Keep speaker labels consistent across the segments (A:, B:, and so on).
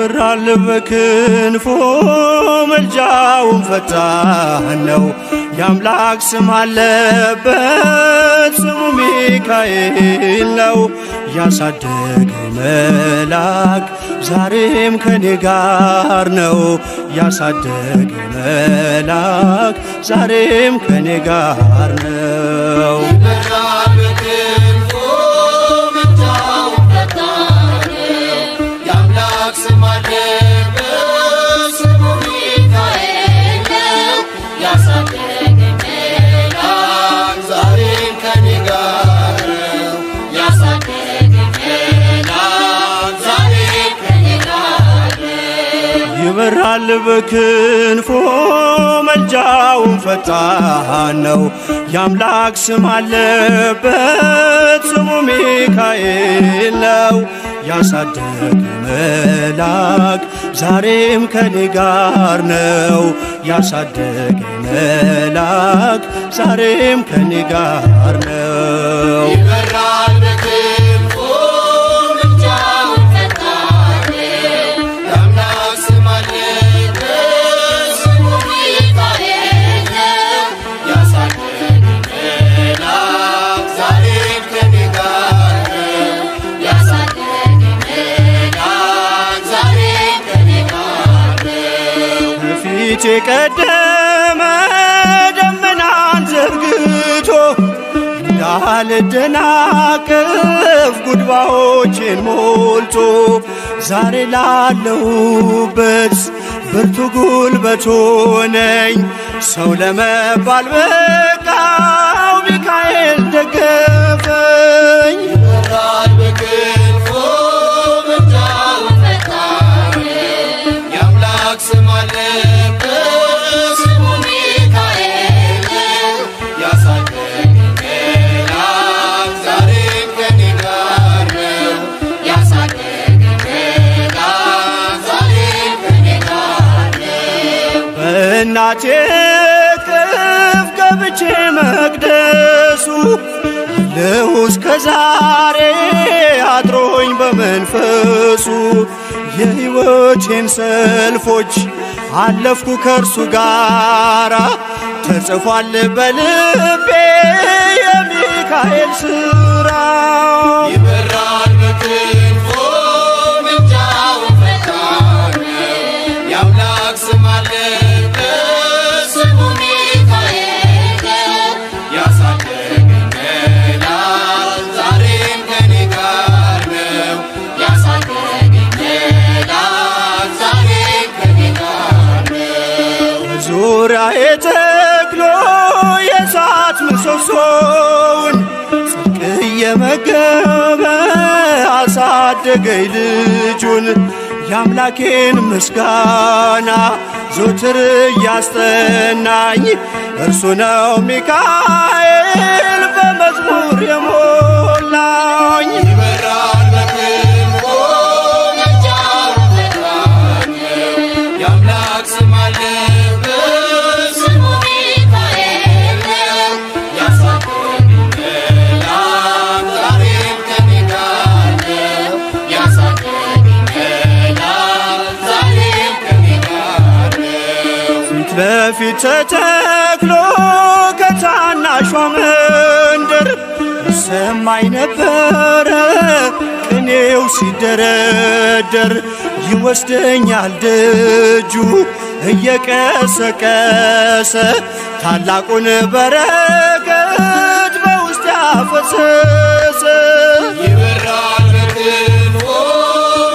A: ይበራል በክንፎ መልጃውን ፈጣን ነው። የአምላክ ስም አለበት ስሙ ሚካኤል ነው። ያሳደገኝ መልአክ ዛሬም ከኔ ጋር ነው። ያሳደገኝ መልአክ ዛሬም ከኔ ጋር ነው። ይበራል በክንፎ መልጃውን ፈጣን ነው። የአምላክ ስም አለበት ስሙ ሚካኤል ነው። ያሳደገኝ መልአክ ዛሬም ከኔ ጋር ነው። ያሳደገኝ መልአክ ዛሬም ከኔ ጋር ነው። የቀደመ ደመናን ዘርግቶ እንዳልደናቀፍ ጉድባዎችን ሞልቶ ዛሬ ላለሁበት ብርቱ ጉልበት ሆነኝ። ሰው ለመባል በቃው ሚካኤል ደገፈኝ። እናቴ እቅፍ ገብቼ መቅደሱ አለሁ እስከ ዛሬ አድሮኝ በመንፈሱ። የሕይወቴን ሰልፎች አለፍኩ ከእርሱ ጋራ ተጽፏል በልቤ የሚካኤል ሥራ። ይበራል በክንፎ መልጃውን ፈጣን ነው። የአምላክ ስም አለበት ስሙ ሚካኤል ነው። ያሳደገኝ መልአክ ዛሬም ከኔ ጋር ነው። ያሳደገኝ መልአክ ዛሬም ከኔ ጋር ነው። በዙሪያዬ ተክሎ የእሳት ምሰሶውን ጽድቅ እየመገበ አሳደገኝ ልጁን። የአምላኬን ምስጋና ዘወትር እያስጠናኝ እርሱ ነው ሚካኤል በመዝሙር የሞላኝ። ይበራል በክንፎ መልጃውን ፈጣን ነው። የአምላክ ስም አለበት ስሙ ሚካኤል ነው። ያሳደገኝ መልአክ ዛሬም ከኔ ጋር ነው። ያሳደገኝ መልአክ ዛሬም ከኔ ጋር ነው። ፊት ለፊት ተተክሎ ከታናሿ መንደር ይሰማኝ ነበረ ቅኔው ሲደረደር። ይወስደኛል ደጁ እየቀሰቀሰ ታላቁን በረከት በውስጥ ያፈሰሰ። ይበራል በክንፎ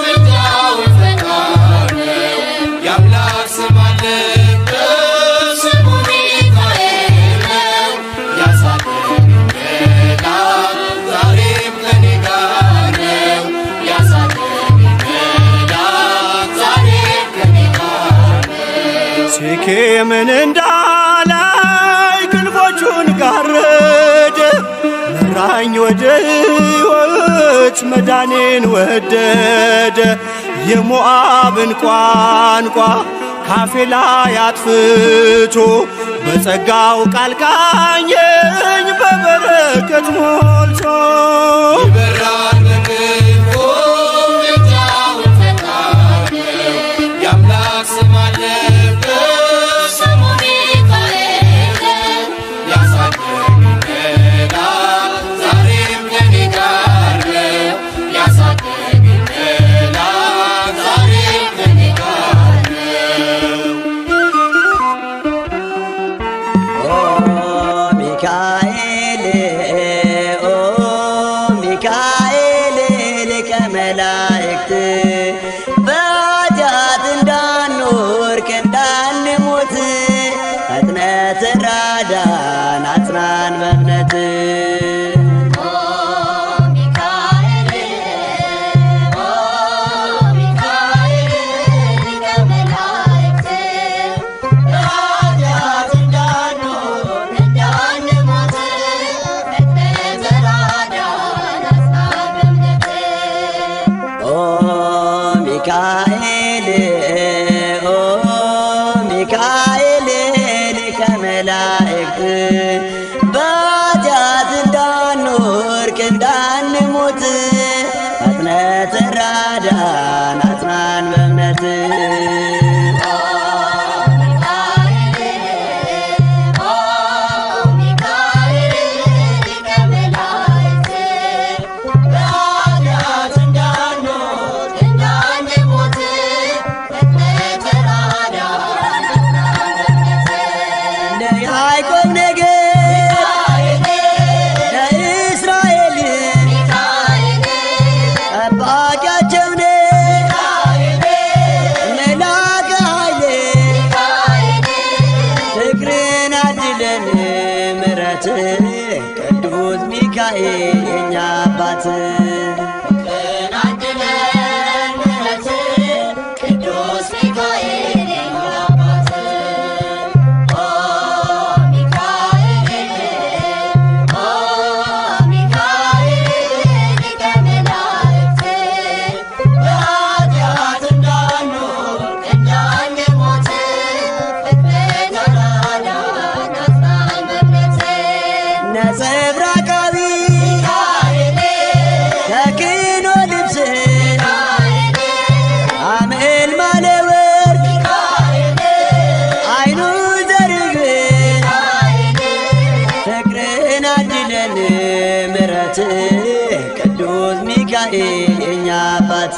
A: መልጃውን ፈጣን ነው። የአምላክ ስም አለበት ስሙ ሚካኤል ነው። ያሳደገኝ መልአክ ዛሬም ከኔ ጋር ነው። ያሳደገኝ መልአክ ዛሬም ከኔ ጋር ነው። ሴኬምን እንዳላይ ክንፎቹን ጋረደ መራኝ ወደ ሕይወት መዳኔን ወደደ። የሞዓብን ቋንቋ ካፌ ላይ አጥፍቶ በጸጋው ቃል ቃኘኝ በበረከት ሞልቶ። ይበራል በክንፎ መልጃውን ፈጣን ነው።
B: ሚካኤል ኦ ሚካኤል ሊቀ መላእክት በኃጢአት እንዳንወድቅ እንዳንሞት ፈጥነህ ተራዳን አጽናን በእምነት ቅዱስ ሚካኤል የኛ አባት ቅዱስ ሚካኤል የኛ አባት ሊቀ መላእክት በኃጢአት እንዳንወድቅ እንዳንሞት ነጸብራቃዊ ተክህኖ ልብስ አምዕልማለ ወርቅ አይኑ ዘርግብ ፍቅርን አድለን ምሕረት ቅዱስ ሚካኤል የኛ አባት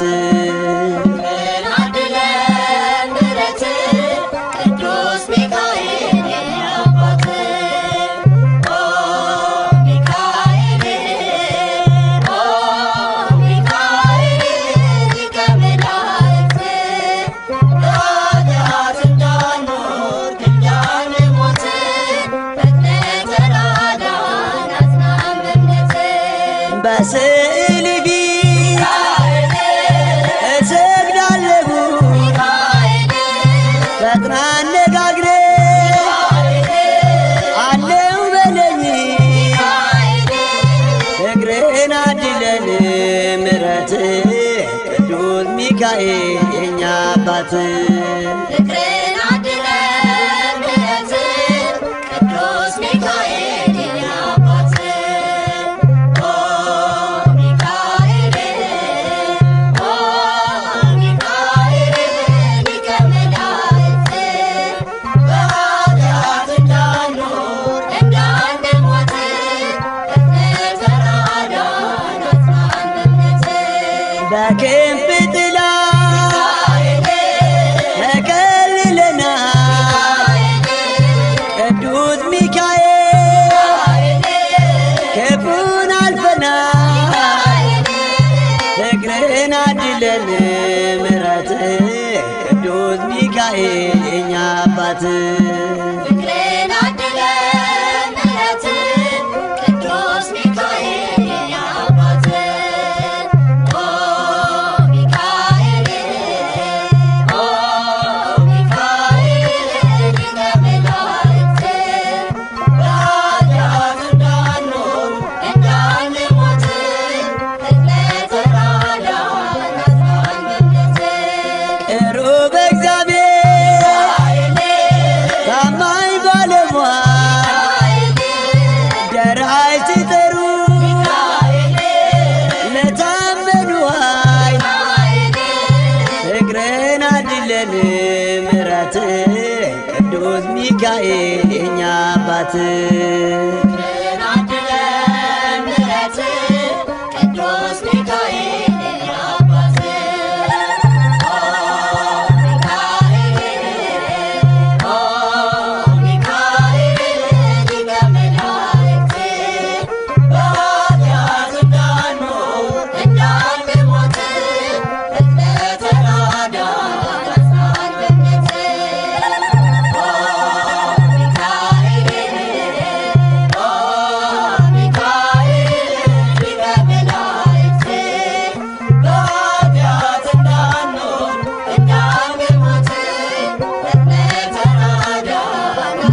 B: በስዕል ፊት እሰግዳለሁ ፈጥና አነጋግረኝ አለው በለኝ ፍቅርህን አድለን ምሕረት ቅዱስ ሚካኤል የኛ አባት በክንፍ ጥላ ተከልለናል ቅዱስ ሚካኤል ክፉን አልፈናል ፍቅርህን አድለን ምሕረት ቅዱስ ሚካኤል የኛ አባት ምሕረት ቅዱስ ሚካኤል የኛ አባት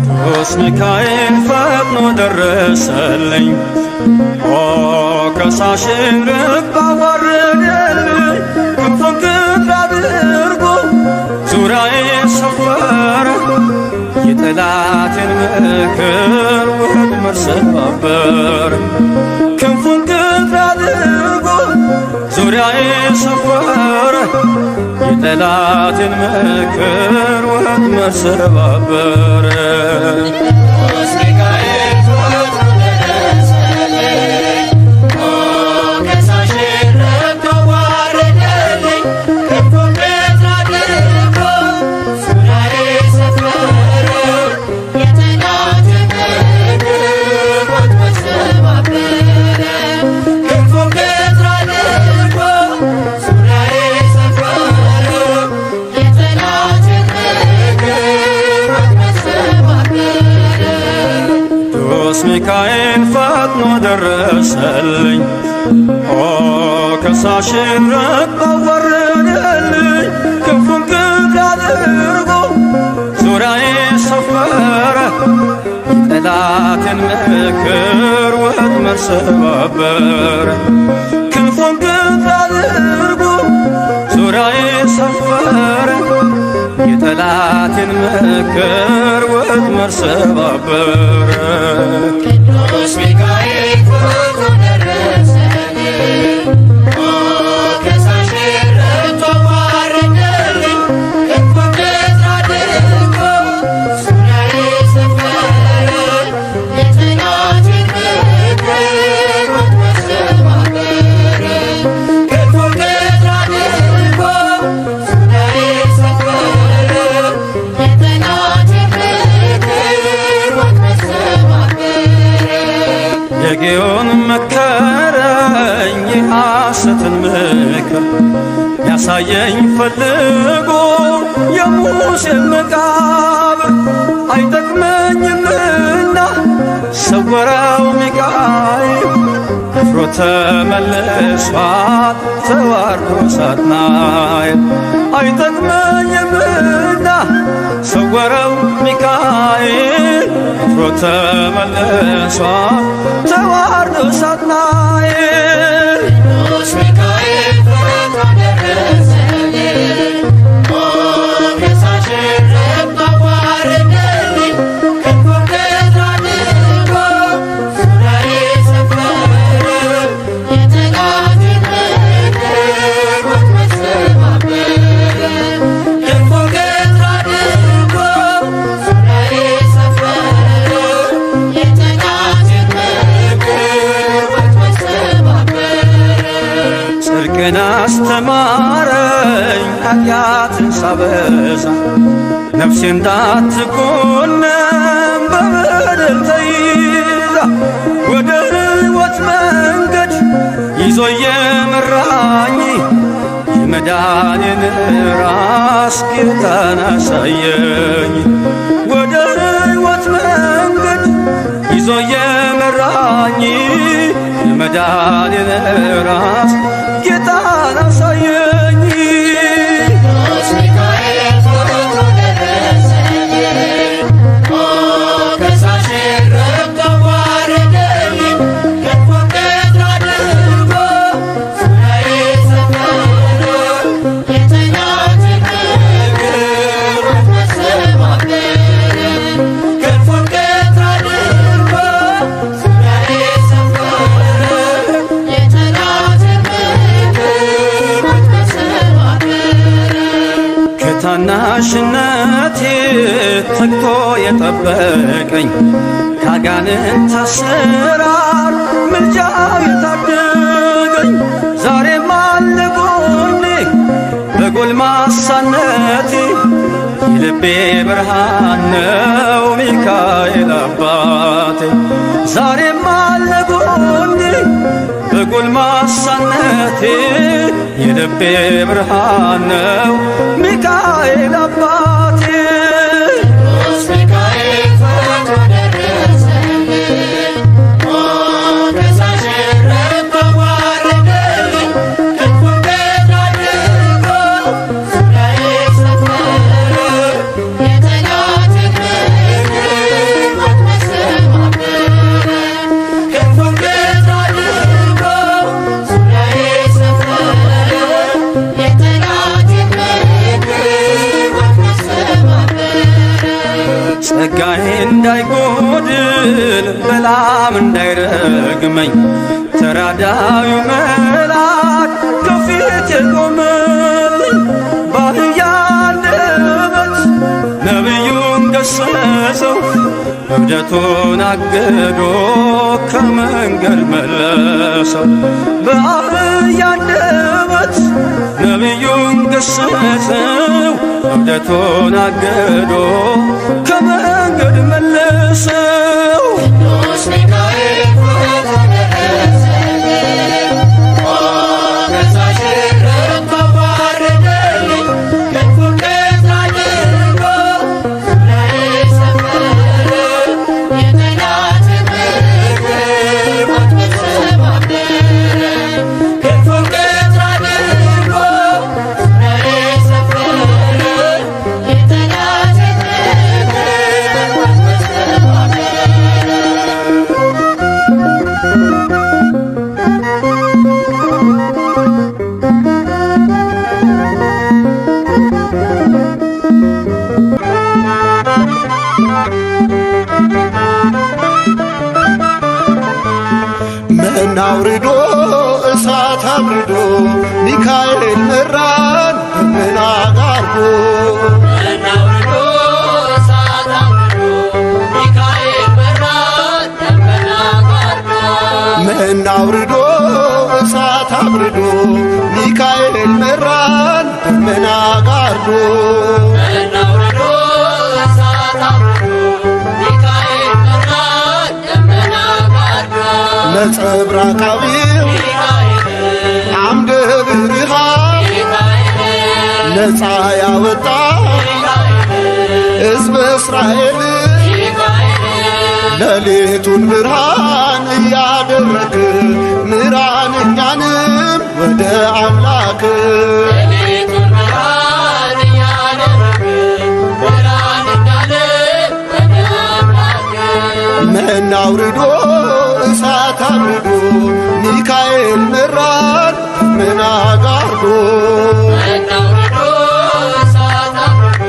C: ቅዱስ ሚካኤል ፈጥኖ ደረሰልኝ ከሳሽን ልብ አዋረደልኝ ክንፉን ክንፍ አድርጎ የጠላቴን ምክር ወጥመድ ሰባበር። ክንፉን ቅጥር አድርጎ ዙሪያዬ ሰፈረ የጠላቴን ምክር ወጥመድ ሰባበር። ሚካኤል ፈጥኖ ደረሰልኝ፣ ከሳሽን ረግጦ አዋረደልኝ። ክንፉን ቅጥር አድርጎ ዙሪያዬ ሰፈረ የጠላቴን ምክር ወጥመድ ሰባበር። ክንፉን ቅጥር አድርጎ ዙሪያዬ ሰፈረ የጠላቴን ምክር ወጥመድ ሰባበር።
A: ቅዱስ ሚካኤል ፈጥኖ ደረሰልኝ፣ ከሳሽን ረግጦ አዋረደልኝ። ክንፉን ቅጥር አድርጎ ዙሪያዬ ሰፈረ የጠላቴን ምክር ወጥመድ ሰባበር። ክንፉን ቅጥር አድርጎ ዙሪያዬ ሰፈረ የጠላቴን ምክር ወጥመድ ሰባበር።
C: የጌዮን መከረኝ የሐሰትን ምክር ያሳየኝ ፈልጎ የሙሴን መቃብር። አይጠቅመኝምና ሰወረው ሚካኤል አፍሮ ተመልሷል ተዋርዶ ሳጥናኤል። አይጠቅመኝምና ሰወረው ሚካኤል አፍሮ ተመልሷል ተዋርዶ ሳጥናኤል።
A: ቅዱስ ሚካኤል ፈጥኖ ደረሰልኝ፣ ከሳሽን ረግጦ አዋረደልኝ። ክንፉን ቅጥር አድርጎ ዙሪያዬ ሰፈረ የጠላቴን ምክር ወጥመድ ሰባበር። ክንፉን ቅጥር አድርጎ ዙሪያዬ ሰፈረ የጠላቴን ምክር ወጥመድ ሰባበር።
C: ጽድቅን አስተማረኝ ኃጢአትን ሳበዛ ነፍሴ እንዳትኮነም በበደል ተይዛ። ወደ ሕይወት መንገድ ይዞ የመራኝ የመዳኔን ራስ ጌታን አሳየኝ። ወደ ሕይወት መንገድ ይዞ የመራኝ የመዳኔን ራስ ጌታን አሳየኝ።
A: ቅዱስ ሚካኤል ፈጥኖ ደረሰልኝ፣ ከሳሽን ረግጦ አዋረደልኝ። ክንፉን ቅጥር አድርጎ ዙሪያዬ ሰፈረ የጠላቴን ምክር ወጥመድ ሰባበር። ክንፉን ቅጥር አድርጎ ዙሪያዬ ሰፈረ የጠላቴን ምክር ወጥመድ ሰባበር።
C: ከታናሽነቴ ተግቶ የጠበቀኝ ካጋንንት አሰራር ምልጃው የታደገኝ ዛሬም አለ ጎኔ በጎልማሳነቴ የልቤ ብርሃን ነው ሚካኤል አባቴ። ዛሬም አለ ጎኔ በጎልማሳነቴ የልቤ ብርሃን ነው ሚካኤል አባቴ።
A: ቅዱስ ሚካኤል ፈጥኖ ደረሰልኝ፣ ከሳሽን ረግጦ አዋረደልኝ። ክንፉን ቅጥር አድርጎ ዙሪያዬ ሰፈረ የጠላቴን ምክር ወጥመድ ሰባበር። ክንፉን ቅጥር አድርጎ ዙሪያዬ ሰፈረ የጠላቴን ምክር
C: ጸጋዬ እንዳይጎድል በላም እንዳይረግመኝ ተራዳዩ መልአክ ከፊቴ ቆመልኝ። በአህያ አንደበት ነቢዩን ገሰጸው እብደቱን አግዶ ከመንገድ መለሰው። በአህያ አንደበት ነቢዩን ገሰጸው እብደቱን አግዶ ከመንገድ መለሰው።
A: ቅዱስ ሚካኤል ጩኸት ደረሰልኝ፣ ከሳሽ ረድቶ ባረከልኝ። ክንፉን ከፍ አድርጎ ዙሪያዬን ሰፈረ፣ የጠላትን ምክር ወጥመድ ሰባበረ። ክንፉን ከፍ አድርጎ ዙሪያዬን ሰፈረ፣ የጠላትን ምክር ወጥመድ ሰባበረ።
D: መና አውርዶ እሳት አብርዶ ሚካኤል መራን ደመና ጋርዶ።
A: መና አውርዶ እሳት አውርዶ ሚካኤል መራን ደመና ጋርዶ።
D: መና አውርዶ እሳት አብርዶ ሚካኤል መራን ደመና ጋርዶ።
A: መና አውርዶ እሳት አውርዶ ሚካኤል መራን ደመና ጋርዶ።
D: ነጸብራቃዊው
A: ሚካኤል
D: አምደ ብርሃን
A: ሚካኤል
D: ነፃ ያወጣ ሕዝበ እስራኤል ሌሊቱን ብርሃን እያደረግ ምራን እኛንም ወደ አምላክ።
A: ሌሊቱን ብርሃን እያደረግ ምራን እኛንም ወደ አምላክ።
D: መና አውርዶ እሳት አብርዶ ሚካኤል መራን ደመና ጋርዶ።
A: መና አውርዶ እሳት አውርዶ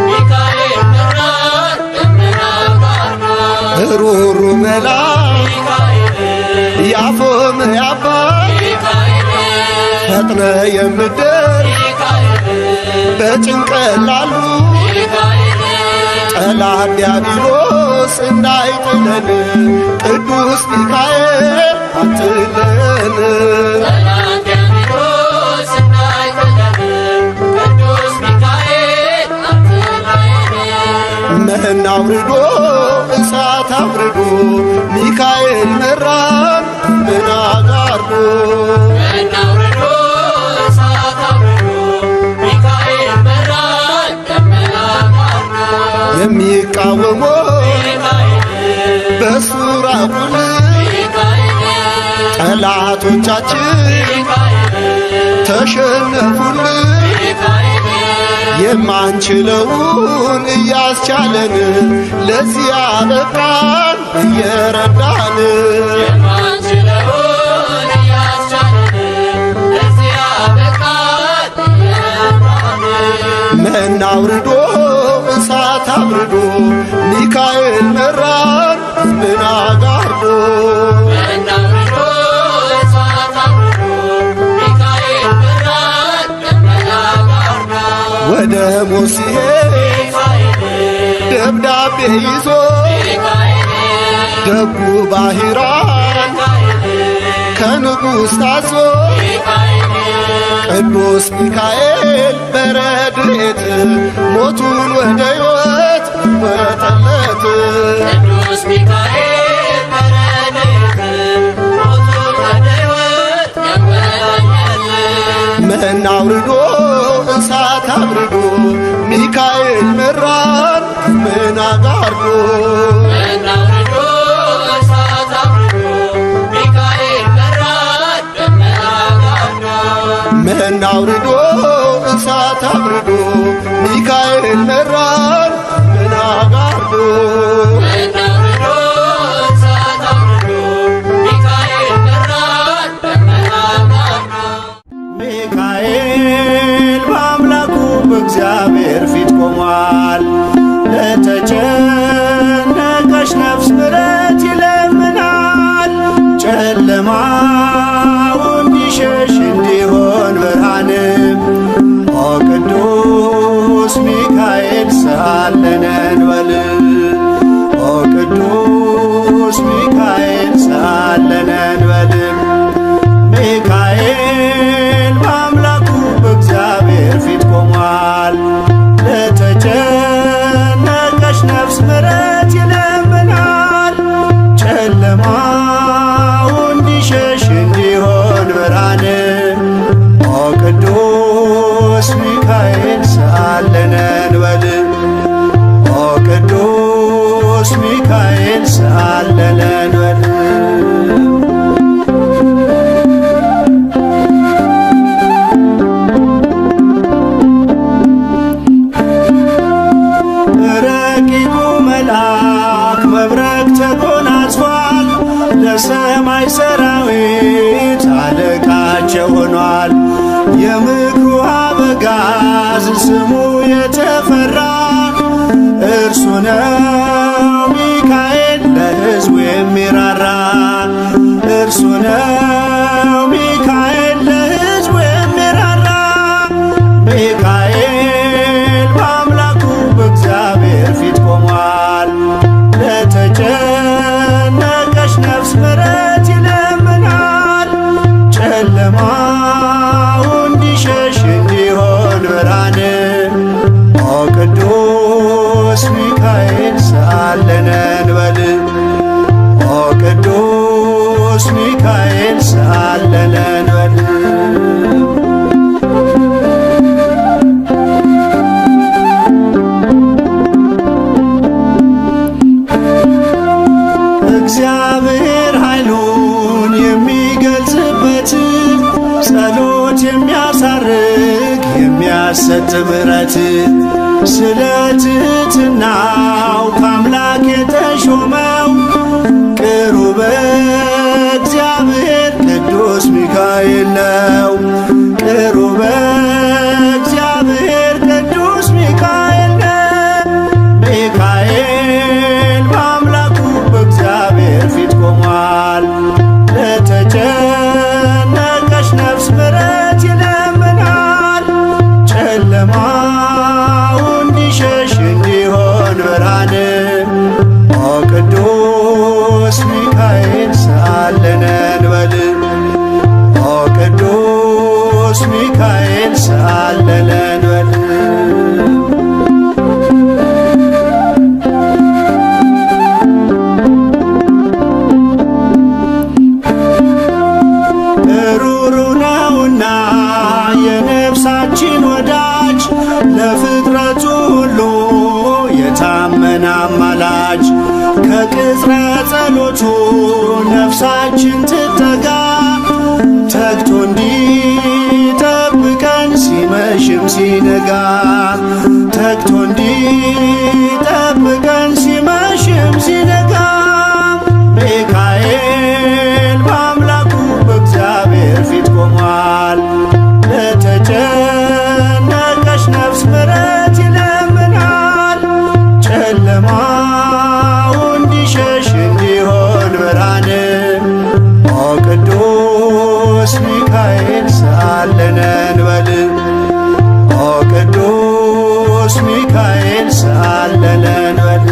A: ሚካኤል መራን ደመና ጋርዶ።
D: ሩሩ መልአክ
A: ሚካኤል
D: ያፎም ያባት
A: ሚካኤል
D: ፈጥነ የምትደር
A: ሚካኤል
D: በጭንቀት ላሉ
A: ሚካኤል
D: ጠላት ዲያብሎስ እንዳይጥለን ቅዱስ ሚካኤል አትለን።
A: ጠላት ዲያብሎስ እንዳይጥለን ቅዱስ ሚካኤል አትለየን።
D: መና አውርዶ እሳት አብርዶ ሚካኤል መራን ደመና ጋርዶ።
A: መና አውርዶ እሳት አውርዶ ሚካኤል መራን ደመና ጋርዶ።
D: የሚቃወሞ
A: ሚካኤል
D: በሱራቁል
A: ሚካኤል
D: ጠላቶቻችን
A: ሚካኤል
D: ተሸነፉልን።
A: ሚካኤል
D: የማንችለውን እያስቻለን ለዚህ አበቃን እየረዳን።
A: የማንችለውን እያስቻለን ለዚህ አበቃን እየረዳን።
D: መና አውርዶ እሳት አብርዶ ሚካኤል መራን ደመና ጋርዶ።
A: መና አውርዶ እሳት አውርዶ ሚካኤል መራን ደመና ጋርዶ።
D: ወደ ሞት ሲሄድ
A: ሚካኤል
D: ደብዳቤ ይዞ
A: ሚካኤል
D: ደጉ ባሕራን ከንጉሥ ታዞ ቅዱስ ሚካኤል በረድኤት ሞቱን ወደ ሕይወት ለወጠለት።
A: ቅዱስ ሚካኤል በረድኤት ሞቱን ወደ ሕይወት ለወጠለት።
D: መና አውርዶ እሳት አብርዶ ሚካኤል መራን ደመና ጋርዶ።
A: መና አውርዶ እሳት አውርዶ ሚካኤል መራን ደመና ጋርዶ።
D: መና አውርዶ እሳት አብርዶ ሚካኤል መራን ደመና ጋርዶ።
A: መና አውርዶ እሳት አውርዶ ሚካኤል መራን ደመና ጋርዶ።
D: ሚካኤል በአምላኩ በእግዚአብሔር ፊት ቆሟል። ለተቸ ሳለን እንበል ኦ ቅዱስ ሚካኤል ሳለን እንበል ሚካኤል በአምላኩ በእግዚአብሔር ፊት ቆሟል። ለተጨነቀች ነፍስ ምሕረት ይለምናል። ጨለማው እንዲሸሽ እንዲሆን ብርሃን ኦ ቅዱስ ሚካኤል ሳለን እንበል ኦ ቅዱስ ሚካኤል ሳለን እንበል ለሰማይ ሰራዊት አለቃቸው ሆኗል። የምክሩ አበጋዝ ስሙ የተፈራ እርሱ ነው ሚካኤል ለሕዝቡ የሚራራ እርሱ ነው ሚካኤል ለሕዝቡ የሚራራ ሚካኤል በአምላኩ በእግዚአብሔር ፊት ቆሟል። ለተጨነቀች ነፍስ ምሕረት ይለምናል። ጨለማው እንዲሸሽ እንዲሆን ብርሃን ኦ ቅዱስ ሚካኤል ሳለን እንበል ኦ ቅዱስ ሚካኤል ሳለን እንበል እግዚአብሔር ኃይሉን የሚገልጽበት ጸሎት የሚያሳርግ የሚያሰጥ ምሕረት ስለ ትሕትናው ከአምላክ የተሾመው ቅሩበ እግዚአብሔር ቅዱስ ሚካኤል ነው። ቅሩበ እግዚአብሔር ቅዱስ ሚካኤል ነው። ሚካኤል በአምላኩ በእግዚአብሔር ፊት ቆሟል። ለተጨነቀች ነፍስ ምሕረት ይለምናል። ጨለማው እንዲሸሽ እንዲሆን ብርሃን ኦ ቅዱስ ሚካኤል ሳለን እንበል ኦ ቅዱስ ሚካኤል ሳለን እንበል ሩሩ ነውና የነፍሳችን ወዳጅ ለፍጥረቱ ሁሉ የታመነ አማላጅ ከቅጽረ ጸሎቱ ነፍሳችን ትተጋ ተግቶ እንዲጠብቀን ሲመሽም ሲነጋ ተግቶ እንዲጠብቀን ሲመሽም ሲነጋ ሚካኤል በአምላኩ በእግዚአብሔር ፊት ቆሟል። ለተጨነቀች ነፍስ ምሕረት ይለምናል። ጨለማው እንዲሸሽ እንዲሆን ብርሃን ኦ ቅዱስ ሚካኤል ሳለን እንበል ኦ ቅዱስ ሚካኤል ሳለን እንበል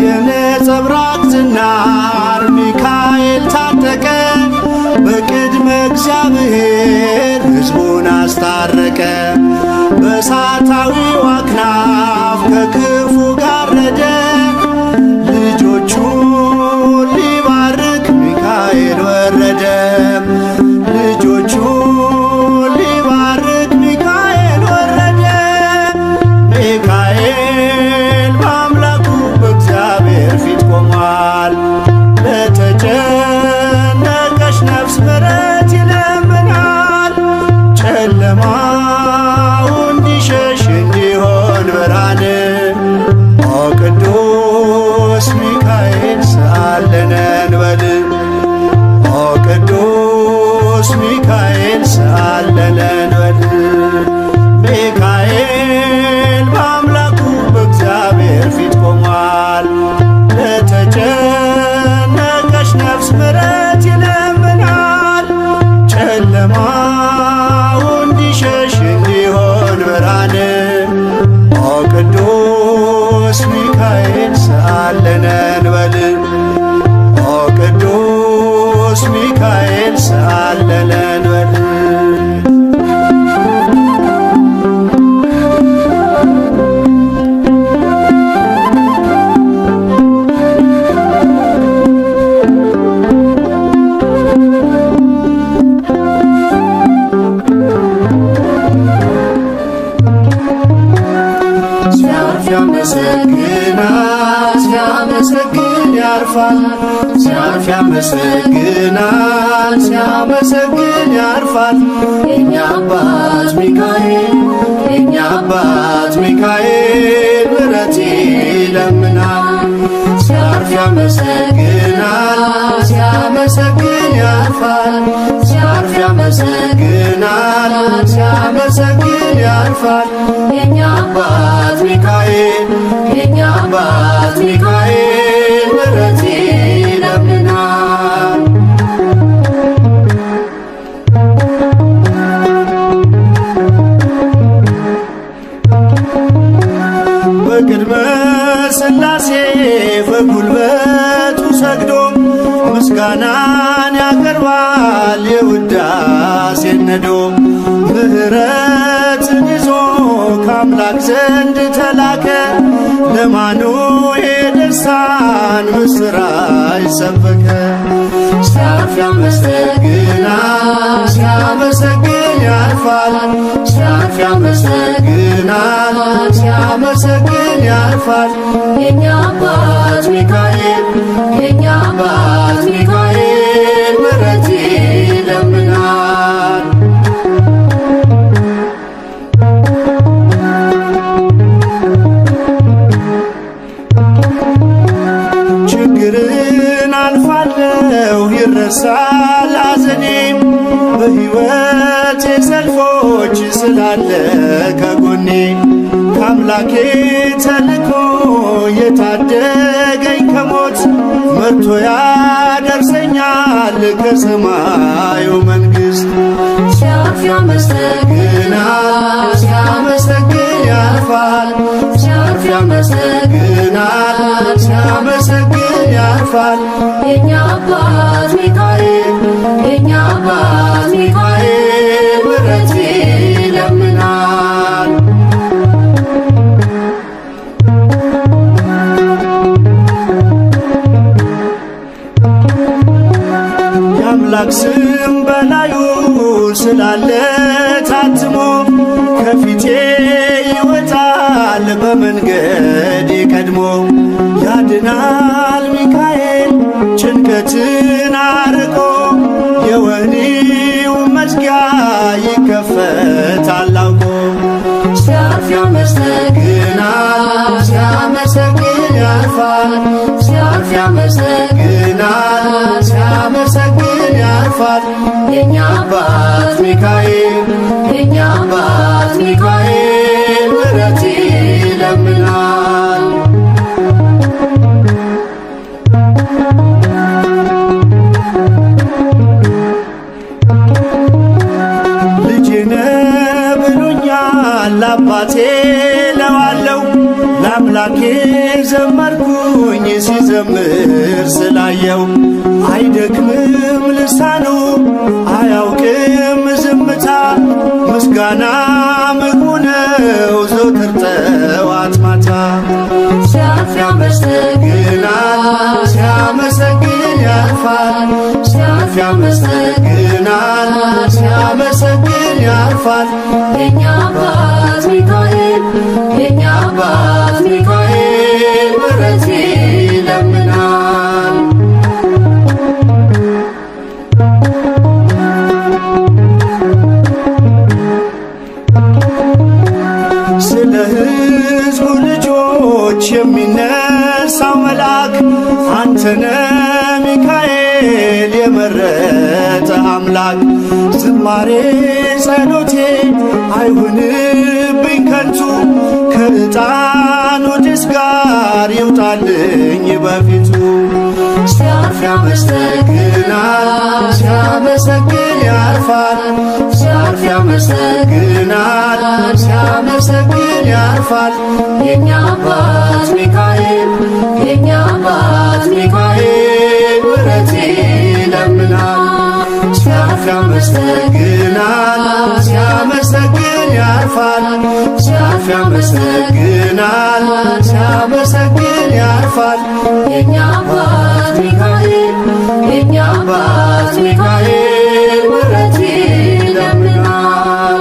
D: የነጸብራቅ ዝናር ሚካኤል ታጠቀ በቅድመ እግዚአብሔር ሕዝቡን አስታረቀ። በእሳታዊው አክናፍ ከክፉ ጋረደ ልጆቹን ሊባርክ ሚካኤል ወረደ። ልጆቹን ሊባርክ ሚካኤል ወረደ። ሚካኤል በአምላኩ በእግዚአብሔር ፊት ቆሟል። ለተጨነቀች ነፍስ ምሕረት ይለምናል። ጨለማው እንዲሸሽ እንዲሆን ብርሃን ኦ ቅዱስ ሚካኤል ሳለን እንበል ኦ ቅዱስ ሚካኤል ሳለን እንበል ሚካኤል በአምላኩ በእግዚአብሔር ፊት ቆሟል። ለተጨነቀች ነፍስ ምሕረት ቅዱስ ሚካኤል ሰአለለን በል ሲያመሰግን ያርፋል ሲያርፍ ያመሰግናል ሲያመሰግን ያርፋል የኛ አባት ሚካኤል የኛ አባት ሚካኤል ምሕረት ይለምናል ሲያርፍ ያመሰግናል ሲያመሰግን ያርፋል ሲያርፍ ያመሰግናል ሲያመሰግን ያርፋል የኛ አባት ሚካኤል የኛ አባት ሚካኤል ምሕረት ይለምናል በቅድመ ሥላሴ በጉልበቱ ሰግዶ ምስጋናን ያቀርባል የውዳሴን ነዶ ምሕረትን ይዞ ከአምላክ ዘንድ ተላከ ለአማኑኤል ደስታን ምስራች ሰበከ ሲያርፍ ያመሰግናል ሲያመሰግን ያርፋል ሲያርፍ ያመሰግናል ሲያመሰግን ያርፋል የኛ አባት ሚካኤል የኛ አባት ሚካኤል ምሕረት ይለምናል ችግርን አልፋለሁ ይረሳል ሐዘኔም በሕይወቴ ሰልፎች ስላለ ከጎኔ ከአምላኬ ተልኮ የታደገኝ ከሞት መርቶ ያደርሰኛል ከሰማዩ መንግሥት ሲያርፍ ያመሰግናል ሲያመሰግን ያርፋል ሲያርፍ ያመሰግናል ሲያመሰግን ያርፋል የኛ አባት ሚካኤል የኛ አባት ሚካኤል ምሕረት ይለምናል የአምላክ ስም በላዩ ስላለ ታትሞ ከፊቴ ይወጣል በመንገዴ ቀድሞ ያድናል ሚካኤል ጭንቀትን አርቆ የወህኒው መዝጊያ ይከፈታል አውቆ ሲያርፍ ያመሰግናል ሲያመሰግን ያርፋል ሲያርፍ ያመሰግናል ሲያመሰግን ያርፋል የኛ አባት ሚካኤል የኛ አባት ሚካኤል ምሕረት ይለምናል ልጄ ነህ ብሎኛል አባቴ ለዋለው ለአምላኬ ዘመርኩኝ ሲዘምር ስላየው አይደክምም ልሳኑ አያውቅም ዝምታ ምስጋና ምግቡ ነው ዘወትር ጠዋት ማታ ሲያርፍ ያመሰግናል ሲያመሰግን ያርፋል ሲያርፍ ያመሰግናል ሲያመሰግን ያርፋል የኛ አባት ሚካኤል የኛ አባት ሚካኤል ምሕረት ይለምናል ስለ ሕዝቡ ልጆች የሚነሳው መልአክ አንተነ ሚካኤል የመረጠ አምላክ ዝማሬ ጸሎቴ አይሁንብኝ ከንቱ ከዕጣኑ ጭስ ጋር ይውጣልኝ በፊቱ ሲያርፍ ያመሰግናል ሲያመሰግን ያርፋል ሲያርፍ ያመሰግናል ሲያመሰግን ያርፋል የኛ አባት ሚካኤል የኛ አባት ሚካኤል ምሕረት ይለምናል ያመሰግናል ሲያመሰግን ያርፋል ሲያርፍ ያመሰግናል ሲያመሰግን ያርፋል
A: የኛ አባት ሚካኤል የኛ አባት ሚካኤል ምሕረት ይለምናል።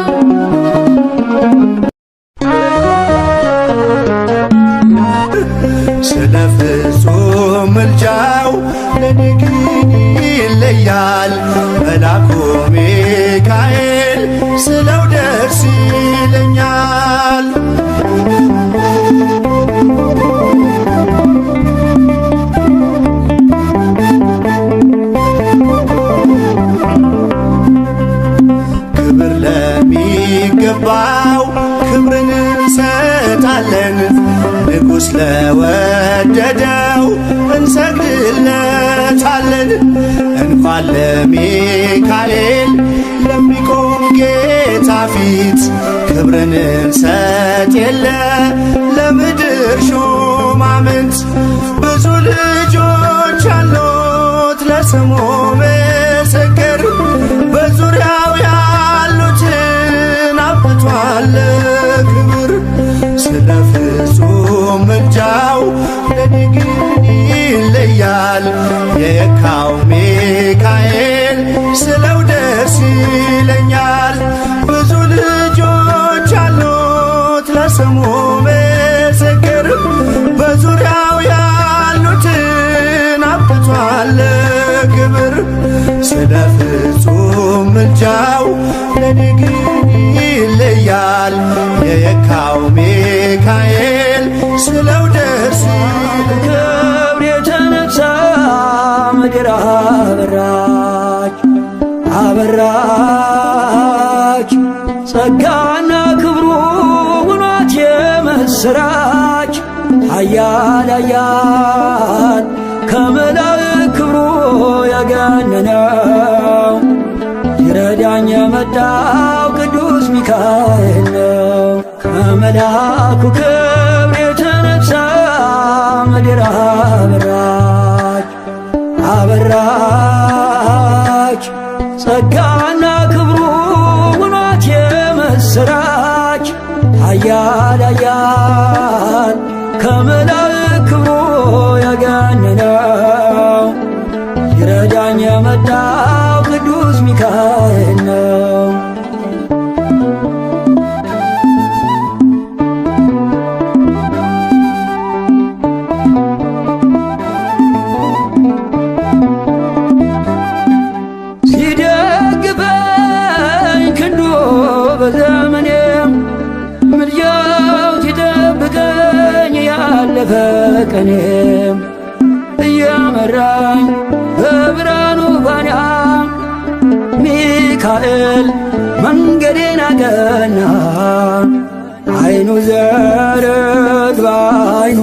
D: ስለ ፍጹም ምልጃው ለኔ ግን ይለያል መልአኩ ሚካኤል ስለው ደስ ይለኛል። ክብር ለሚገባው ክብርን እንሰጣለን ንጉሥ ለወደደው እንሰግድለታለን። እንኳን ለሚካኤል ለሚቆም ጌታ ፊት ክብርን እንሰጥ የለ ለምድር ሹማምንት ብዙ ልጆች አሉት ለስሙ ምስክር በዙሪያው ያሉትን አብቅቷል ክብር ስለ ፍጹም ምልጃው ለኔ ግን ይለያል የካው ሚካኤል ስለው ደስ ይለኛል። ብዙ ልጆች አሉት ለስሙ ምስክር በዙሪያው ያሉትን አብቅቷል ክብር ስለ ፍጹም ምልጃው ለኔ ግን ይለያል የየካው ሚካኤል ስለው ደስ
B: ክብር የተነሳ ምድር አበራች አበራች ጸጋና ክብሩ ውኗት የምስራች ኃያል ኃያል ከመላእክት ክብሩ ያገነነው ይረዳኝ የመጣው ቅዱስ ሚካኤል ነው። ከመልአኩ ክብር የተነሳ ምድር አበራች አበራች ጸጋና ክብሩ ውኗት የምስራች ኃያል ኃያል ከመላእክት ክብሩ ያገነነው ይረዳኝ የመጣው ቅዱስ ሚካኤል ነው። ሲደግፈኝ ክንዱ በዘመኔም ምልጃው ሲጠብቀኝ ያለፈ ቀኔም እየመራኝ በብርሃኑ ፋና ሚካኤል መንገዴን አቀና። አይኑ ዘርግ በአይኑ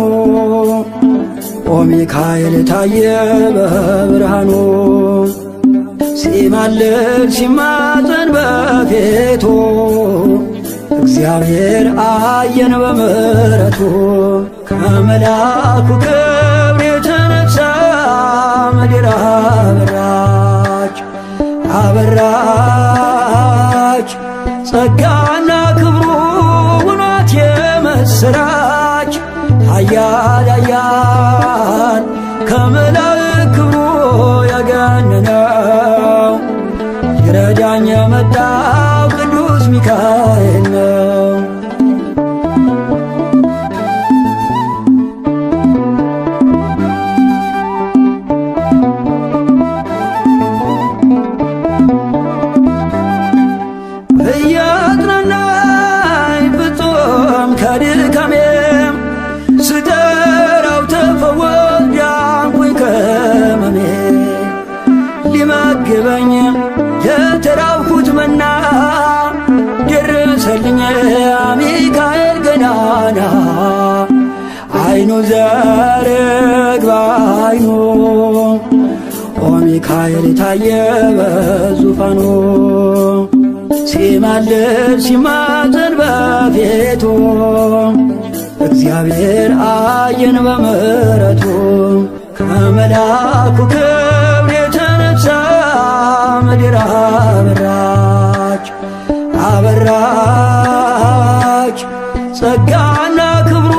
B: ኦ ሚካኤል ታየ በብርሃኑ ሲማልድ ሲማፀን በፊቱ እግዚአብሔር አየን በምሕረቱ ከመልአኩ ክብር የተነሳ ምድር አበራች አበራች ጸጋና ክብሩ ውኗት የምስራች ኃያል ኃያል ከመላእክት ክብሩ ያገነነው ይረዳኝ የመጣው ቅዱስ ሚካኤል ነው። እያጽናናኝ ፍጹም ከድካሜም ስጠራው ተፈወስ ዳንኩኝ ከሕመሜ ሊመግበኝ የተራብኩት መና ደረሰልኝ ሚካኤል ገናና አይኑ ዘርግ በአይኑ ኦ ሚካኤል ታየ በዙፋኑ ሲማልድ ሲማፀን በፊቱ እግዚአብሔር አየን በምሕረቱ ከመልአኩ ክብር የተነሳ ምድር ጸጋና ክብሩ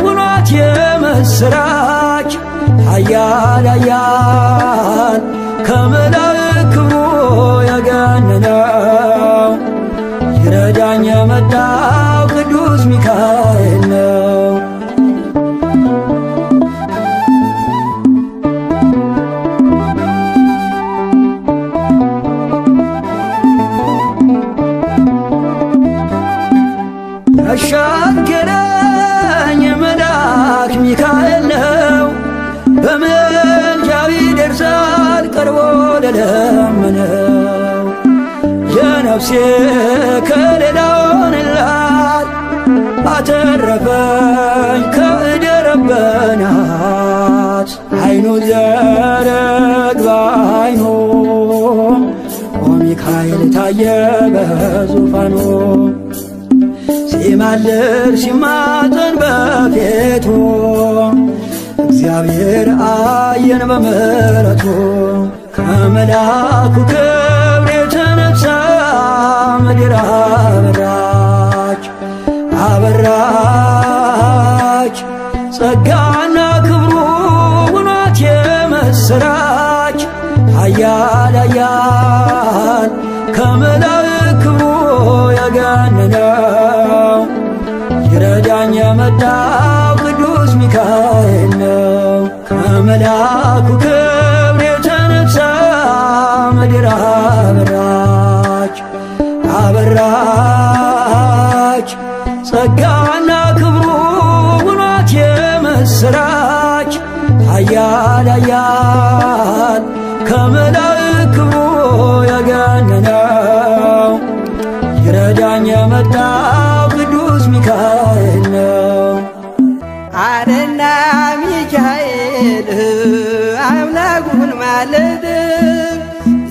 B: ውኗት የምስራች ኃያል ኃያል ከመላእክት ክብሩ የገነነው ይረዳኝ የመጣው ቅዱስ ሚካኤል ነው። ያሻገረኝ መልአክ ሚካኤል ነው። በምልጃው ይደርሳል ቀርቦ ለለመነው። የነፍሴ ከለላ ሆነላት አተረፈኝ ከእደ ረበናት። አይኑ ዘረግ በአይኑ ሚካኤል ታየ በዙፋኑ። ሲማልድ ሲማፀን በፊቱ እግዚአብሔር አየን በምሕረቱ። ከመልአኩ ክብር የተነሳ ምድር አበራች አበራች። ጸጋና ክብሩ ውኗት የምስራች ኃያል ኃያል ከመላእክት ክብሩ የገነነው ይረዳኝ የመጣው ቅዱስ ሚካኤል ነው። ከመልአኩ ክብር የተነሳ ምድር አበራች አበራች። ጸጋና ክብሩ ውኗት የምስራች ኃያል ኃያል ከመላእክት ክብሩ የገነነው ይረዳኝ የመጣው ቅዱስ ሚካኤል ነው።
E: አረና ሚካኤል አምላኩን ማለድ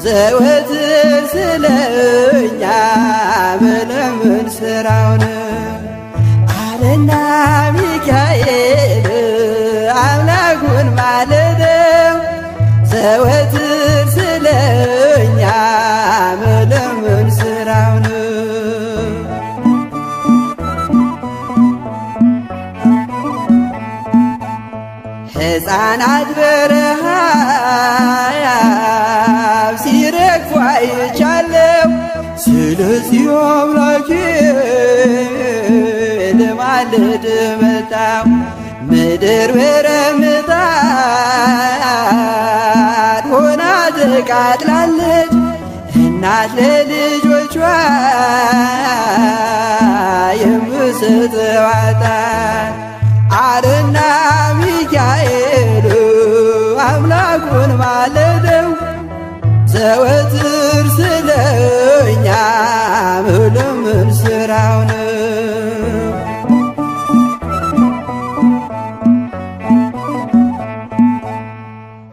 E: ዘወትር ስለኛ መለመን ስራውን። አረና ሚካኤል አምላኩን ማለድ ዘወትር ስለኛ መለመን ስራውን። ሕፃናት በረሃብ ሲረግፉ አይቻለሁ። ስለዚህ አምላኬ ልማልድ መጣሁ። ምድር በረምጣድ ሆና ተቃጥላለች። እናት ለልጆቿ የምትሰጠው አጣ። አረና ሚካኤል አምላኩን ማለደው ዘወትር ስለኛ መለመን ስራው ነው።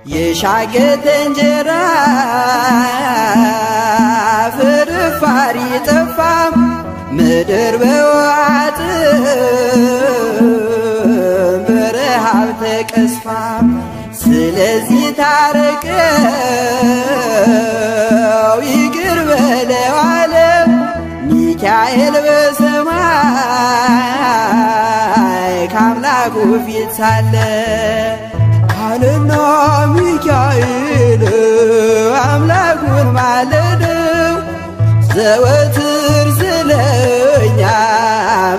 E: የሻገተ እንጀራ ፍርፋሪ ጠፋም ምድር በዋጥ በረሃብ ተቀስፋ። ስለዚህ ታረቀው ይቅር በለው አለ ሚካኤል በሰማይ ከአምላኩ ፊት ሳለ። አለና ሚካኤል አምላኩን ማለደው ዘወትር ስለኛ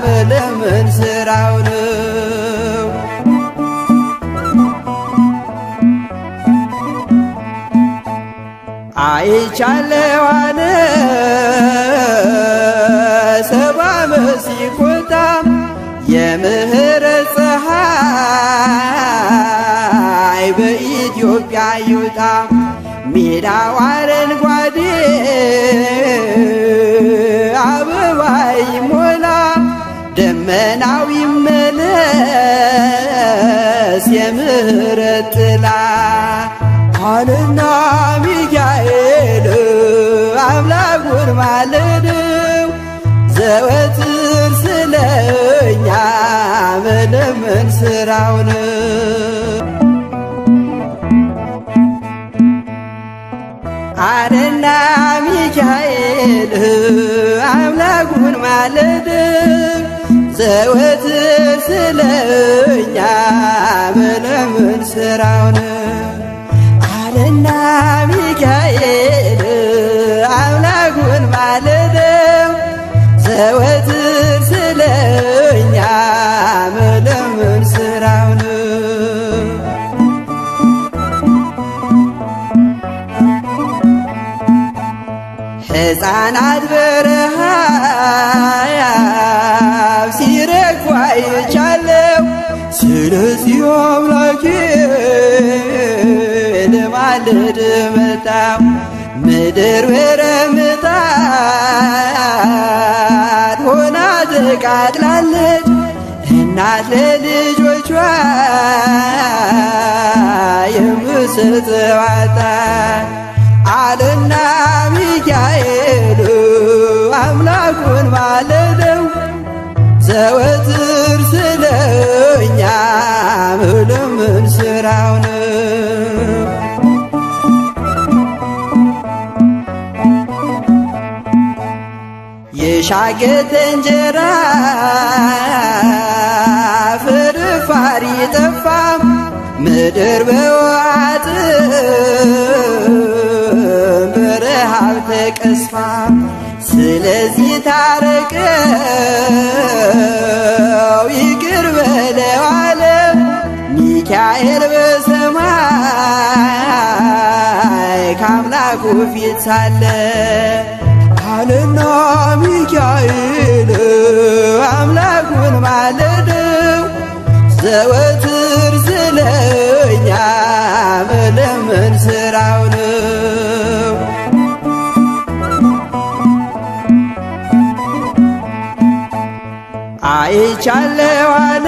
E: መለመን ስራው ነው። አይቻለው አለ ሰባ ዓመት ሲቆጣ የምህረት ፀሐይ በኢትዮጵያ ይውጣ። ሜዳው አረንጓዴ አበባ ይሞላ። ደመናው ይመለስ የምህረት ጥላ። አለና ሚካኤል አምላኩን ማለደው ዘወትር ስለኛ መለመን ስራው ነው። አረና ሚካኤል አምላኩን ማለደው ዘወትር ስለኛ መለመን ሥራውን አለና ሚካኤል አምላኩን ማለደው ዘወትር ስለኛ መለመን ሥራውን ሕፃናት በረሃብ ሲረግፉ አይቻለሁ። ስለዚህ አምላኬ ልማልድ መጣሁ። ምድር በረምጣድ ሆና ተቃጥላለች። እናት ለልጆቿ የምትሰጠው አጣች አለና ሚካኤል አምላኩን ማለደው ዘወትር ስለኛ መለመን ሥራው ነው። የሻገተ እንጀራ ፍርፋሪ ጠፋ ምድር በዋጥ በረሃብ ተቀስፋ ስለዚህ ታረቀው ይቅር በለው አለ ሚካኤል በሰማይ ከአምላኩ ፊት ሳለ አለና ሚካኤል አምላኩን ማለደው ዘወትር ስለኛ መለመን ሥራው ነው። አይቻለው አለ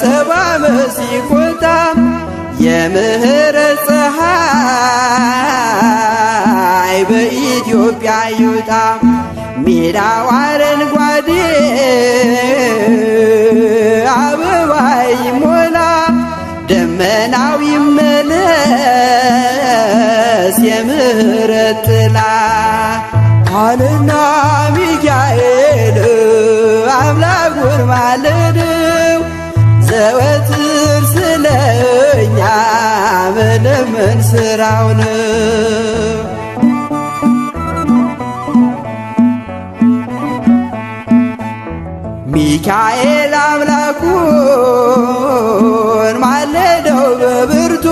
E: ሰባ ዓመት ሲቆጣ የምህረት ፀሐይ በኢትዮጵያ ይውጣ ሜዳው አረንጓዴ አበባ ይሞላ ደመናው ይመለስ የምህረት ጥላ አለና ሚካኤል አምላኩን ማለደው ዘወትር ስለኛ መለመን ሥራው ነው። ሚካኤል አምላኩን ማለደው በብርቱ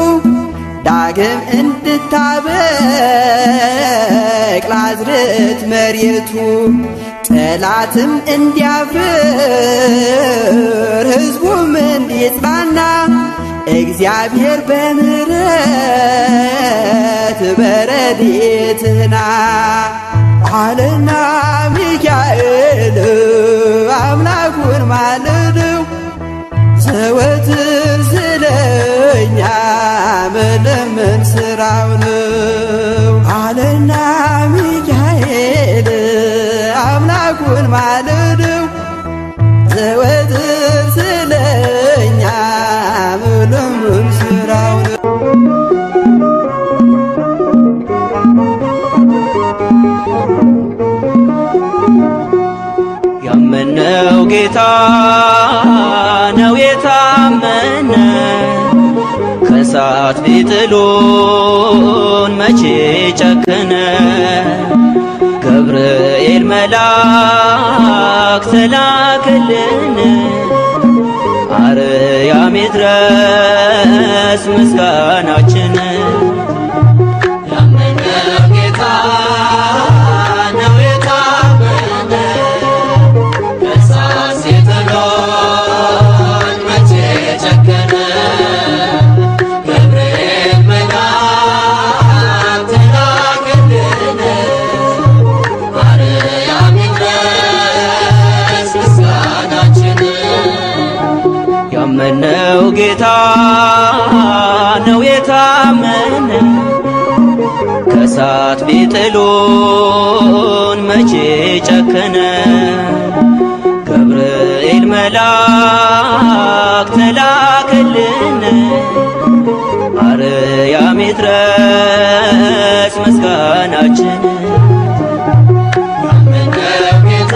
E: ዳግም እንድታበቅል አዝርዕት መሬቱ ጠላትም እንዲያፍር ሕዝቡም እንዲጽናና እግዚአብሔር በምሕረት በረድኤትህና አለና ሚካኤል አምላኩን ማለደው ዘወትር ስለኛ መለመን ሥራው ነው። አለና ሚካኤል አምላኩን ማለደው ዘወትር ስለኛ መለመን ሥራው ነው።
C: ያመነው ጌታ ነው የታመነ ከእሳት ቢጥሉን መቼ ጨከነ ገብርኤል መልአክ ተላከልን አርያም ይድረስ ምስጋናችን ያመነው ጌታ ነው የታመነ ከእሳት ቢጥሉን መቼ ጨከነ ገብርኤል መልአክ ተላከልን አርያም ይድረስ ምስጋናችን ያመነው ጌታ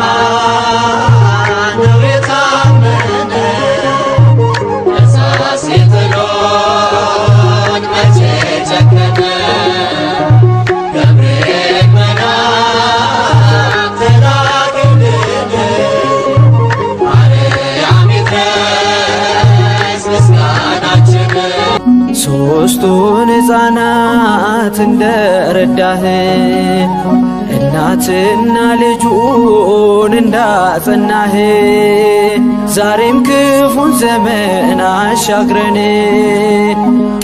B: ሦስቱን ሕፃናት እንደረዳህ እናትና ልጁን እንዳጸናህ ዛሬም ክፉን ዘመን አሻግረን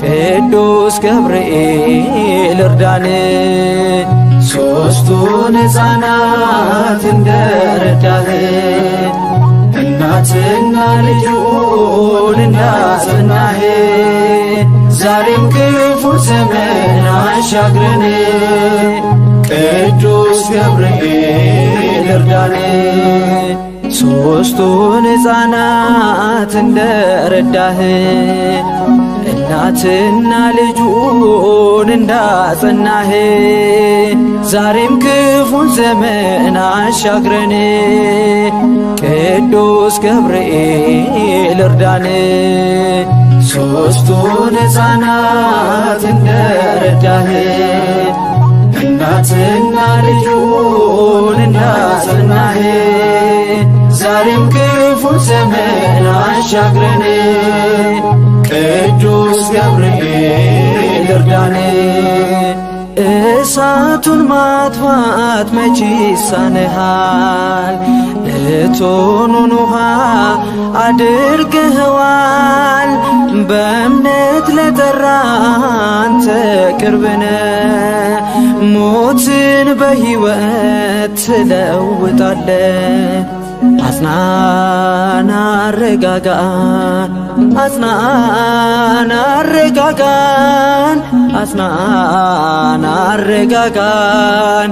B: ቅዱስ ገብርኤል እርዳን። ሦስቱን ሕፃናት እንደረዳህ እናትና ልጁን እንዳጸናህ ዛሬም ክፉ ዘመን አሻግረን ቅዱስ ገብርኤል እርዳን። ሦስቱን ሕፃናት እንደረዳህ እናትና ልጁን እንዳጸናህ ዛሬም ክፉን ዘመን አሻግረን ቅዱስ ገብርኤል እርዳን። ሦስቱን ሕፃናት እንደረዳህ እናትና ልጁን እንዳጸናህ ዛሬም ክፉን ዘመን አሻግረን ቅዱስ ገብርኤል እርዳን። እሳቱን ማጥፋት መቼ ይሳንሃል? እቶኑን ውሃ አድርገኸዋል። በእምነት ለጠራ አንተ ቅርብ ነህ። ሞትን በሕይወት ትለውጣለህ። አጽናን አረጋጋን፣ አጽናን አረጋጋን፣ አጽናን አረጋጋን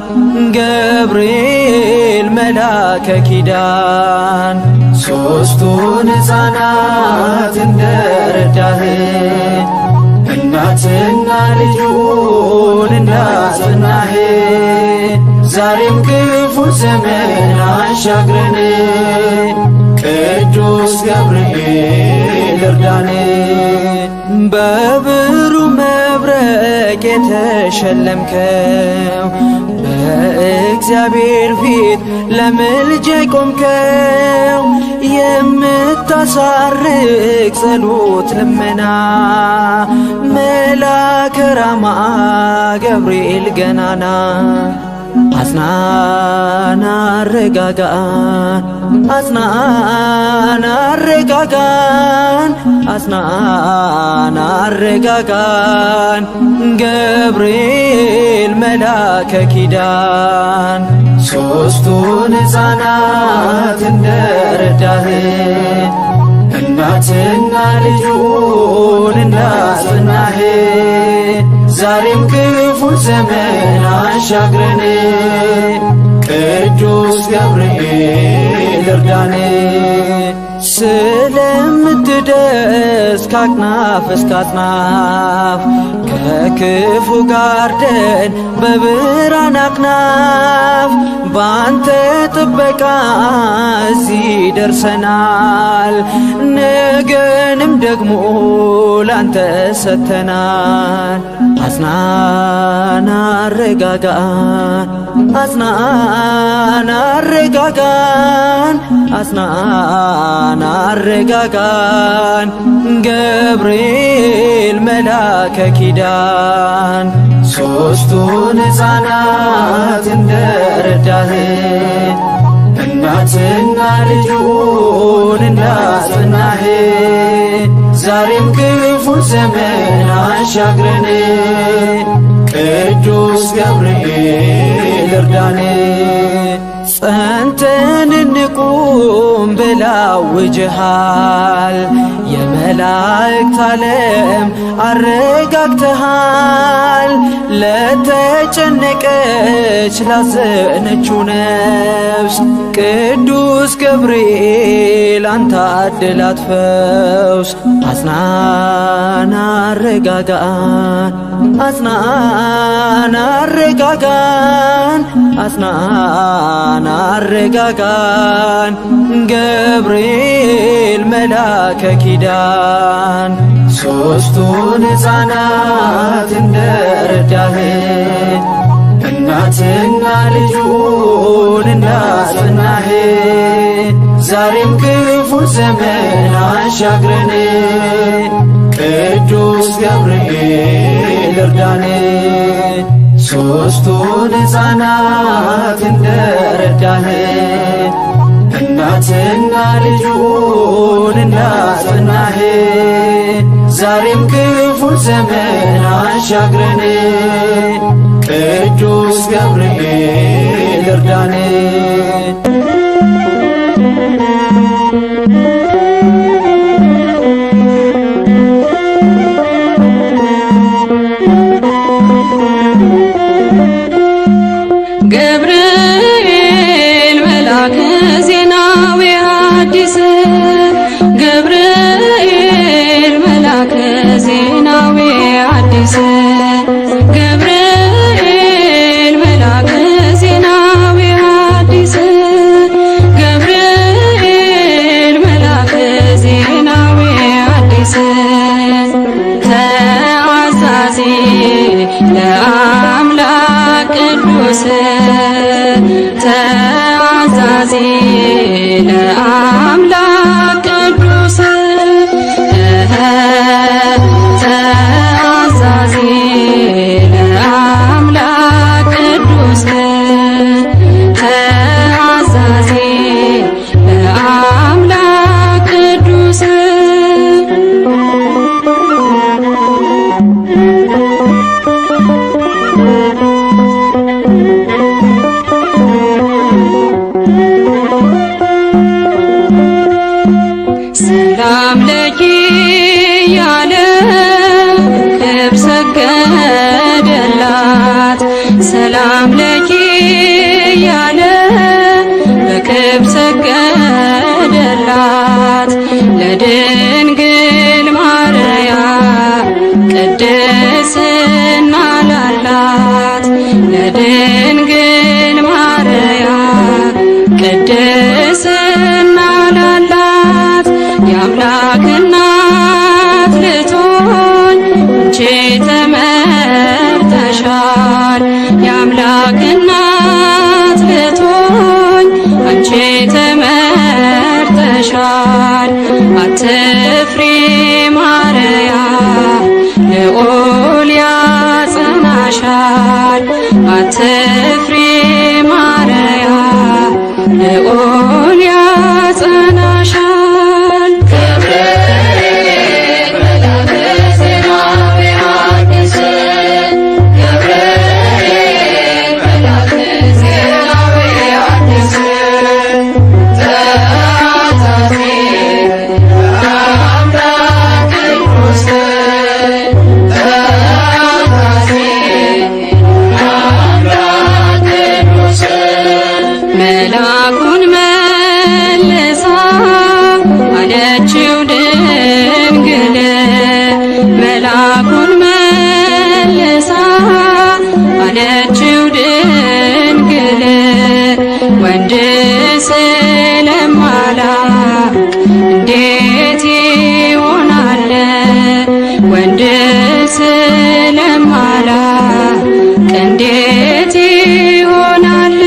B: ገብርኤል መላከ ኪዳን። ሦስቱን ሕፃናት እንደረዳህ እናትና ልጁን እንዳጸናህ ዛሬም ክፉ ዘመን አሻግረን ቅዱስ ገብርኤል እርዳን። በብሩህ መብረቅ የተሸለምከው በእግዚአብሔር ፊት ለምልጃ ቆምከው የምታሳርቅ ጸሎት ልመና መልአከ ራማ ገብርኤል ገናና አጽናን አረጋጋን፣ አጽናን አረጋጋን፣ አጽናን አረጋጋን ገብርኤል መላከ ኪዳን። ሦስቱን ሕፃናት እንደረዳህ እናትና ልጁን እንዳጸናህ ዛሬም ክፉ ዘመን አሻግረን ቅዱስ ገብርኤል እርዳን። ስለምትደርስ ከአጽናፍ እስከ አጽናፍ ከክፉ ጋርደን በብርሃን አክናፍ ባንተ ጥበቃ እዚህ ደርሰናል። ነገንም ደግሞ ላንተ ሰጥተናል። አጽናን አረጋጋን፣ አጽናን አረጋጋን፣ አጽናን አረጋጋን ገብርኤል መላከ ኪዳን። ሦስቱን ሕፃናት እንደረዳህ እናትና ልጁን እንዳጸናህ ዛሬም ክፉ ዘመን አሻግረን ቅዱስ ገብርኤል እርዳን። ጸንተን እንቁም ብላውጅሃል። የመላእክት ዓለም አረጋግተሃል። ለተጨነቀች ላዘነችው ነፍስ ቅዱስ ገብርኤል አንተ አድላት ፈውስ። አጽናን አረጋጋን፣ አጽናን አረጋጋን፣ አጽናን አረጋጋን ገብርኤል መላከ ኪዳን። ሦስቱን ሕፃናት እንደረዳህ እናትና ልጁን እንዳጸናህ ዛሬም ክፉ ዘመን አሻግረን ቅዱስ ገብርኤል እርዳን። ሦስቱን ሕፃናት እንደረዳህ እናትና ልጁን እንዳጸናህ ዛሬም ክፉ ዘመን አሻግረን ቅዱስ ገብርኤል እርዳን።
A: ገብርኤል መልአከ ዜናዊ ሐዲስ ገብርኤል መልአከ ዜናዊ ሐዲስ ገብርኤል መልአከ ዜናዊ ሐዲስ ገብርኤል መልአከ ዜናዊ ሐዲስ ተአዛዚ ለአምላክ ቅዱስ ተአዛዚ ለአምላክ ቅዱስ ተአዛዚ ለአምላክ ቅዱስ ተአዛዚ ለአምላክ ቅዱስ ሰላም ለኪ ያለ ክብር ሰገደላት ሰላም ለኪ ያለ በክብር ሰገደላት ለድንግል ማርያም ቅድስና ላላት ለድንግል ማርያም ቅድስና ላላት የአምላክ እናት ልትሆኝ አንቺ ተመርጠሻል የአምላክ እናት ልትሆኝ አንቺ ተመርጠሻል አትፍሪ ማርያም ልዑል ያጸናሻል አትፍሪ ማርያም ልዑል ያጸናሻል ገብርኤል መልአከ ዜናዊ ሐዲስ ገብርኤል መልአከ ዜናዊ ሐዲስ ተአዛዚ ለአምላክ ቅዱስ ተአዛዚ ለአምላክ ቅዱስ መልአኩን መልሳ አለችው ድንግል መልአኩን መልሳ አለችው ድንግል ወንድ ስለማላውቅ እንዴት ይሆናል ወንድ ስለማላውቅ እንዴት ይሆናል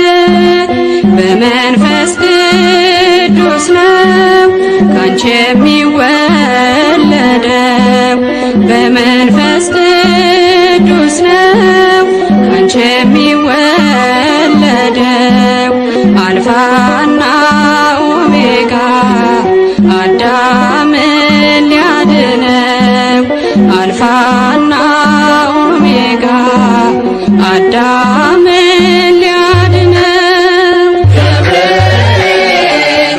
A: በመንፈስ ቅዱስ ነው ካንቺ የሚወለደው በመንፈስ ቅዱስ ነው ካንቺ የሚወለደው አልፋና ኦሜጋ አዳምን ሊያድነው አልፋና ኦሜጋ አዳምን ሊያድነው ገብርኤል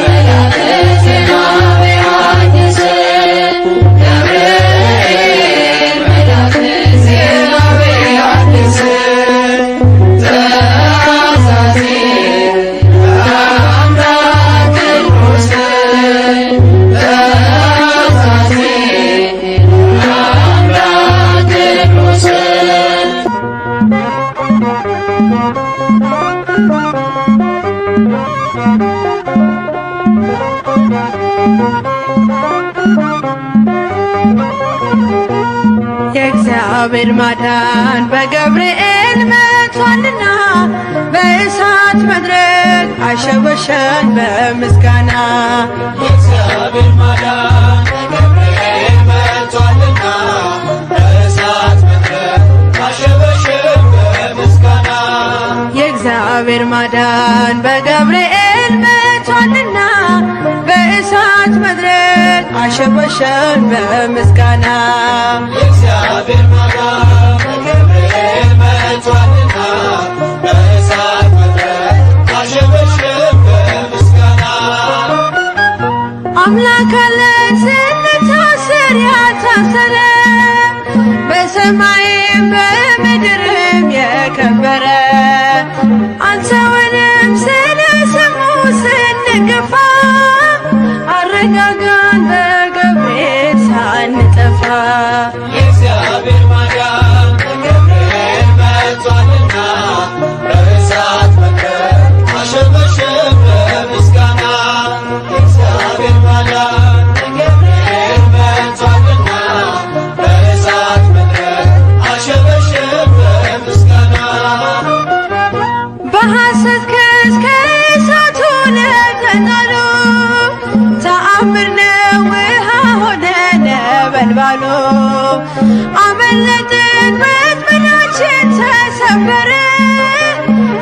A: መልአከ ዜናዊ ሐዲስ ገብርኤል መልአከ ዜናዊ ሐዲስ ተአዛዚ ለአምላክ ቅዱስ ተአዛዚ ለአምላክ ቅዱስ
E: የእግዚአብሔር ማዳን በገብርኤል መጥቷልና በእሳት መድረክ አሸበሸን በምስጋና
B: የእግዚአብሔር ማዳን በገብርኤል መጥቷልና
E: ማዳን በገብርኤል መቷልና በእሳት መድረክ አሸበሸን በምስጋና
B: የእግዚአብሔር ማዳን በገብርኤል መቷልና በእሳት መድረክ አሸበሸን በምስጋና
E: አምላክ አለን ስንታስር ያልታሰረ በሰማይም በምድርም የከበረ አንተውንም ስለ ስሙ ስንገፋ አረጋጋን በገብርኤል ሳንጠፋ
B: የእግዚአብሔር ማዳን በገብርኤል መቷልና በእሳት መድረክ አሸበሸን በምስጋና የእግዚአብሔር ማዳን በገብርኤል መቷልና በእሳት መድረክ አሸበሸን በምስጋና
E: በሐሰት ክስ ከእሳቱ ለተጣሉ ተአምር ነው ውሃ ሆነ ነበልባሉ አመለጥን ወጥመዳችን ተሰበረ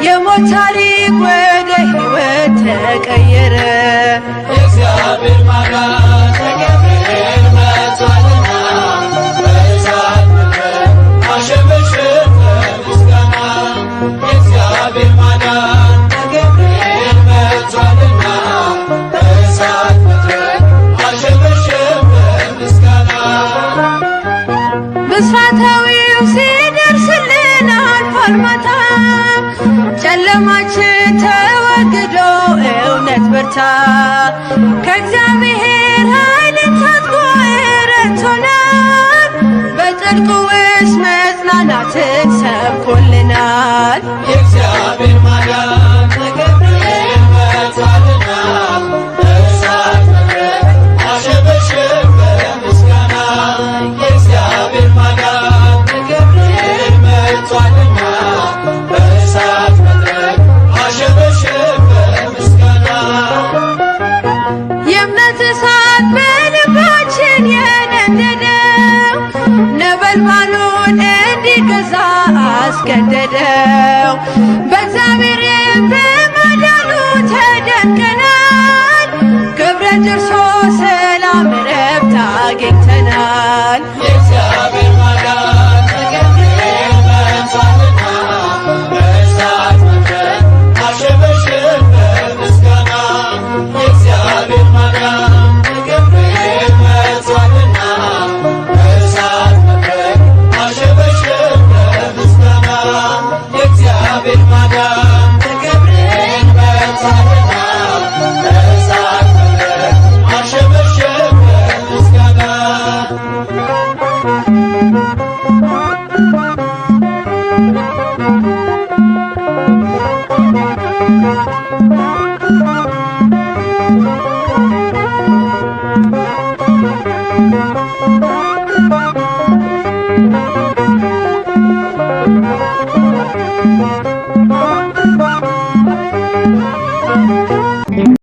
E: የሞት ታሪክ ወደ ሕይወት ተቀየረ
B: የእግዚአብሔር ማዳን በገብርኤል መቷልና በእሳት መድረክ አሸበሸን በምስጋና የእግዚአብሔር ማዳን በገብርኤል መቷልና በእሳት መድረክ አሸበሸን በምስጋና
E: ብስራታዊው ሲደርስልን አልፏል ማታ ጨለማችን ተወግዶ እውነት በርታ ከእግዚአብሔር ኃይልን ታጥቆ ረድቶናል በጥልቁ ውስጥ መጽናናትን ሰብኮልናል
B: የእግዚአብሔር ማዳን በገብርኤል መቷልና በእሳት መድረክ አሸበሸን በምስጋና የእግዚአብሔር ማዳን በገብርኤል መቷልና በእሳት መድረክ አሸበሸን በምስጋና
E: የእምነት እሳት በልባችን የነደደው ነበልባሉን እንዲገዛ አስገደደው በእግዚአብሔርም በማዳኑ ተደንቀናል ክብረ ደርሶ ሰላም ረፍት አግኝተናል